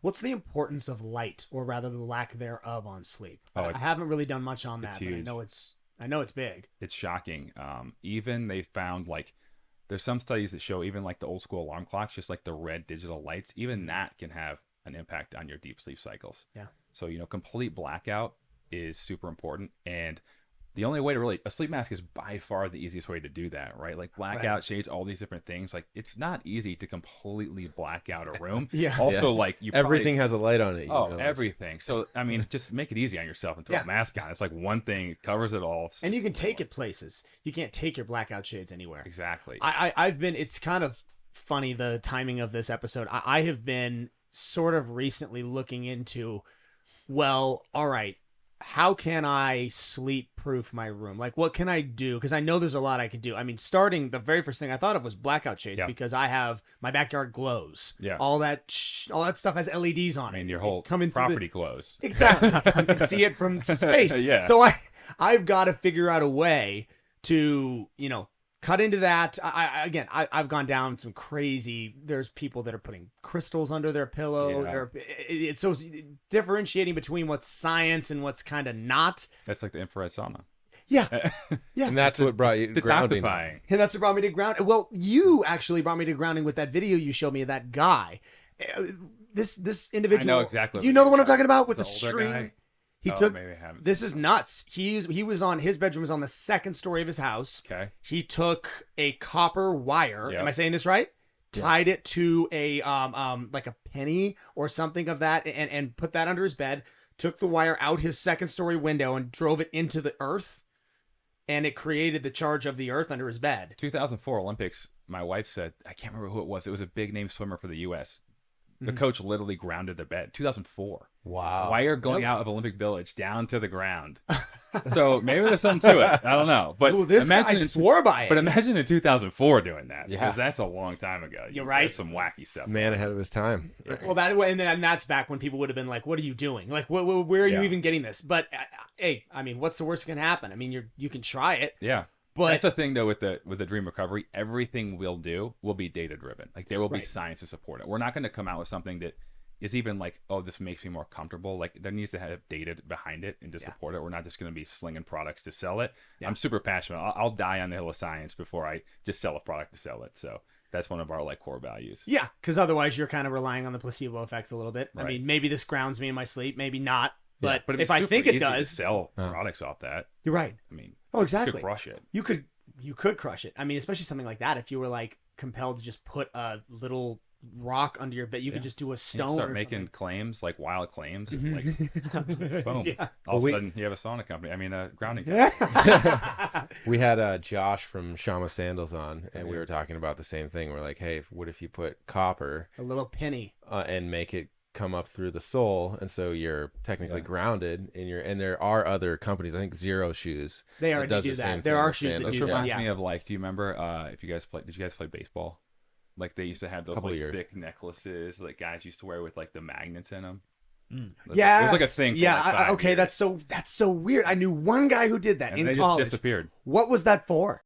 What's the importance of light, or rather the lack thereof, on sleep? Oh, I haven't really done much on that, but huge. I know it's big. It's shocking. Even they found like there's some studies that show even like the old school alarm clocks, just like the red digital lights, even that can have an impact on your deep sleep cycles. Yeah. So, complete blackout is super important. And the only way to really, a sleep mask is by far the easiest way to do that, right? Like blackout shades, all these different things. Like it's not easy to completely black out a room. Yeah. Also, Yeah. like Everything has a light on it. Oh, everything. So, I mean, just make it easy on yourself and throw a mask on. It's like one thing, it covers it all. And you can take it places. You can't take your blackout shades anywhere. Exactly. It's kind of funny, the timing of this episode. I have been sort of recently looking into, well, all right, how can I sleep proof my room? Like, what can I do? Because I know there's a lot I could do. I mean, starting, the very first thing I thought of was blackout shades, because I have, my backyard glows. Yeah. All that stuff has LEDs on it. I mean, your whole coming property glows. Exactly. I can see it from space. Yeah. So I've got to figure out a way to, cut into that. I've gone down some crazy. There's people that are putting crystals under their pillow. Yeah. It's so differentiating between what's science and what's kind of not. That's like the infrared sauna. Yeah. Yeah. And that's what brought you grounding. Detoxifying. And that's what brought me to ground. Well, you actually brought me to grounding with that video you showed me of that guy. This individual. I know exactly. Do you know the one I'm talking about with the older string? guy? He took. Maybe I haven't This seen is it. nuts. He was on, his bedroom was on the second story of his house. Okay. He took a copper wire. Yep. Am I saying this right? Tied it to a like a penny or something of that, and put that under his bed. Took the wire out his second story window and drove it into the earth, and it created the charge of the earth under his bed. 2004 Olympics. My wife said, I can't remember who it was. It was a big name swimmer for the U.S. The coach literally grounded their bed. 2004. Wow. Wire going out of Olympic Village down to the ground. So maybe there's something to it. I don't know. But Ooh, this guy swore by it. But imagine in 2004 doing that. Yeah. Because that's a long time ago. You're right. There's some wacky stuff. Man ahead of his time. Well, that way, and then that's back when people would have been like, "What are you doing? Like, where are you even getting this?" But hey, I mean, what's the worst that can happen? I mean, you can try it. Yeah. But that's the thing though with the dream recovery, everything we'll do will be data driven. Like there will be science to support it. We're not going to come out with something that is even like, oh, this makes me more comfortable. Like there needs to have data behind it and to support it. We're not just going to be slinging products to sell it. Yeah. I'm super passionate. I'll die on the hill of science before I just sell a product to sell it. So that's one of our like core values. Yeah, because otherwise you're kind of relying on the placebo effect a little bit. Right. I mean, maybe this grounds me in my sleep, maybe not. But, but if I think it does, sell products off that. You're right. I mean, exactly. You could crush it. You could crush it. I mean, especially something like that. If you were like compelled to just put a little rock under your bed, you could just do a stone. Start making claims, like wild claims, and like boom. Yeah. All of a sudden, you have a sauna company. I mean, a grounding company. We had Josh from Shama Sandals on, and we were talking about the same thing. We're like, hey, what if you put copper, a little penny, and make it come up through the sole, and so you're technically grounded in your. And there are other companies. I think Zero Shoes. They already do that. There are shoes that do that. It reminds me of like, do you remember if you guys play? Did you guys play baseball? Like they used to have those like thick necklaces like guys used to wear with like the magnets in them. Yeah, it was like a thing. For like 5 years. That's so weird. I knew one guy who did that and in they college. just disappeared. What was that for?